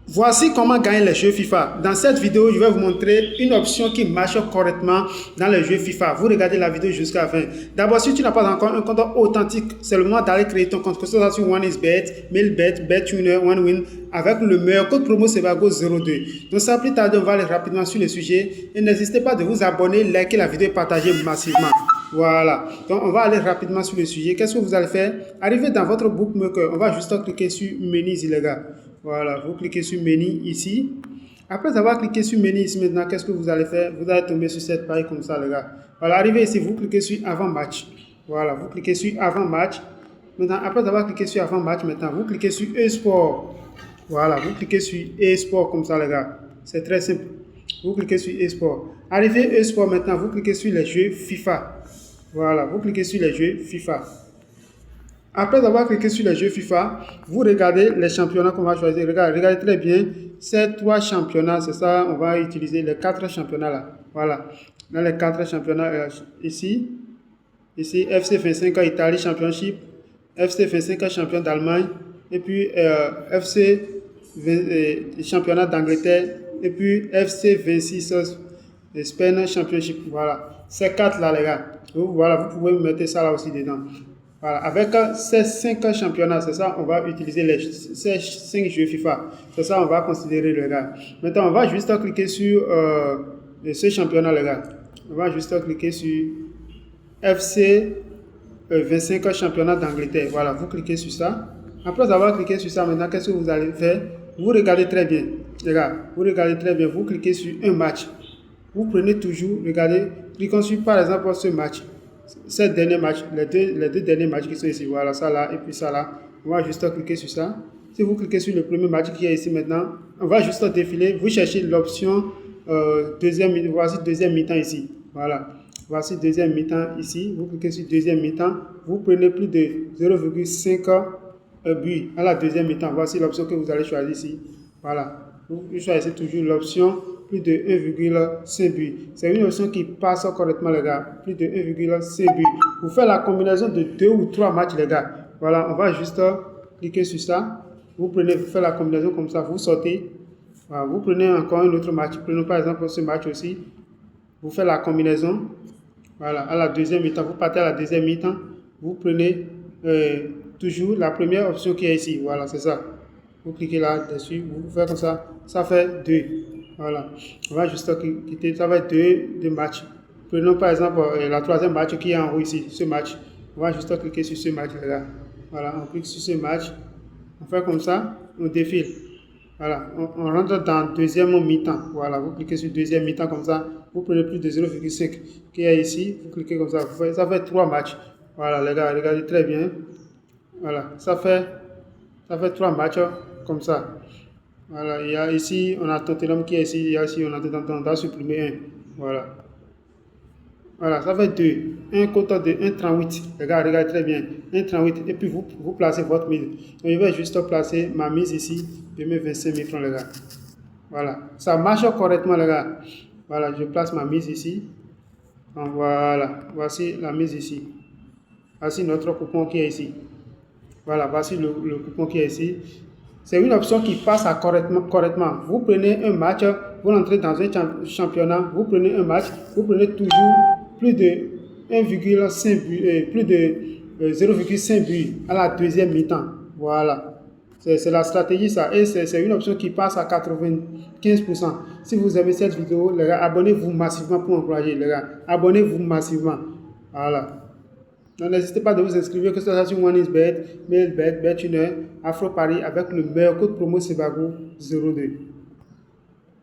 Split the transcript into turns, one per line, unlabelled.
Voici comment gagner les jeux FIFA. Dans cette vidéo, je vais vous montrer une option qui marche correctement dans les jeux FIFA. Vous regardez la vidéo jusqu'à la fin. D'abord, si tu n'as pas encore un compte authentique, c'est le moment d'aller créer ton compte, que ce soit sur OneXBet, MailBet, BetWinner, OneWin, avec le meilleur code promo Sebago02. Donc sans plus tarder, on va aller rapidement sur le sujet. Et n'hésitez pas de vous abonner, liker la vidéo et partager massivement. Voilà, donc on va aller rapidement sur le sujet. Qu'est-ce que vous allez faire? Arrivez dans votre bookmaker, on va juste cliquer sur menu ici les gars. Voilà, vous cliquez sur menu ici. Après avoir cliqué sur menu ici maintenant, qu'est-ce que vous allez faire? Vous allez tomber sur cette page comme ça les gars. Voilà, arrivez ici, vous cliquez sur avant match. Voilà, vous cliquez sur avant match. Maintenant, après avoir cliqué sur avant match, maintenant vous cliquez sur e-sport. Voilà, vous cliquez sur e-sport comme ça les gars. C'est très simple. Vous cliquez sur e-sport. Arrivé e-sport maintenant, vous cliquez sur les jeux FIFA. Voilà, vous cliquez sur les jeux FIFA. Après avoir cliqué sur les jeux FIFA, vous regardez les championnats qu'on va choisir. Regardez très bien ces trois championnats. C'est ça, on va utiliser les quatre championnats là. Voilà, dans les quatre championnats ici, FC 25 Italie Championship, FC 25 champion d'Allemagne, et puis FC 20, championnat d'Angleterre, et puis FC 26 Spain Championship. Voilà, ces quatre là les gars. Voilà, vous pouvez mettre ça là aussi dedans. Voilà, avec ces 5 championnats, c'est ça, on va utiliser ces 5 jeux FIFA. C'est ça, on va considérer les gars. Maintenant, on va juste cliquer sur ce championnat, les gars. On va juste cliquer sur FC 25 championnat d'Angleterre. Voilà, vous cliquez sur ça. Après avoir cliqué sur ça, maintenant, qu'est-ce que vous allez faire? Vous regardez très bien, les gars. Vous regardez très bien, vous cliquez sur un match. Vous prenez toujours, regardez, cliquons sur par exemple ce match. Ces derniers matchs, les deux derniers matchs qui sont ici, voilà, ça là et puis ça là, on va juste cliquer sur ça. Si vous cliquez sur le premier match qui est ici maintenant, on va juste défiler, vous cherchez l'option voici deuxième mi-temps ici, voilà, voici deuxième mi-temps ici, vous cliquez sur deuxième mi-temps, vous prenez plus de 0,5 but à la deuxième mi-temps, voici l'option que vous allez choisir ici, voilà, vous choisissez toujours l'option plus de 1,5 but. C'est une option qui passe correctement, les gars. Plus de 1,5 but. Vous faites la combinaison de 2 ou 3 matchs, les gars. Voilà, on va juste cliquer sur ça. Vous faites la combinaison comme ça, vous sortez. Voilà, vous prenez encore un autre match. Prenons par exemple ce match aussi. Vous faites la combinaison. Voilà, à la deuxième mi-temps. Vous partez à la deuxième mi-temps. Vous prenez toujours la première option qui est ici. Voilà, c'est ça. Vous cliquez là-dessus. Vous faites comme ça. Ça fait 2. Voilà, on va juste quitter, ça va être deux matchs. Prenons par exemple la troisième match qui est en haut ici, ce match. On va juste cliquer sur ce match là. Voilà, on clique sur ce match. On fait comme ça, on défile. Voilà, on rentre dans deuxième mi-temps. Voilà, vous cliquez sur deuxième mi-temps comme ça. Vous prenez plus de 0,5 qui est ici. Vous cliquez comme ça. Ça fait 3 matchs. Voilà, les gars, regardez très bien. Voilà, ça fait 3 matchs comme ça. Voilà, il y a ici, on a Tottenham qui est ici, il y a ici, on a supprimé un. Voilà. Voilà, ça fait 2. Un quota de 1,38. Regardez très bien. 1,38. Et puis vous placez votre mise. Donc je vais juste placer ma mise ici. Je mets 25 000 francs, les gars. Voilà. Ça marche correctement, les gars. Voilà, je place ma mise ici. Donc voilà. Voici la mise ici. Voici notre coupon qui est ici. Voilà, voici le coupon qui est ici. C'est une option qui passe correctement. Vous prenez un match, vous entrez dans un championnat, vous prenez un match, vous prenez toujours plus de 1,5 but, plus de 0,5 but à la deuxième mi-temps. Voilà. C'est la stratégie ça. Et c'est une option qui passe à 95%. Si vous aimez cette vidéo, les gars, abonnez-vous massivement pour encourager, les gars. Abonnez-vous massivement. Voilà. Donc n'hésitez pas de vous inscrire, que ce soit sur OneXBet, MailBet, BetWinner, Afro Paris avec le meilleur code promo Sebago 02.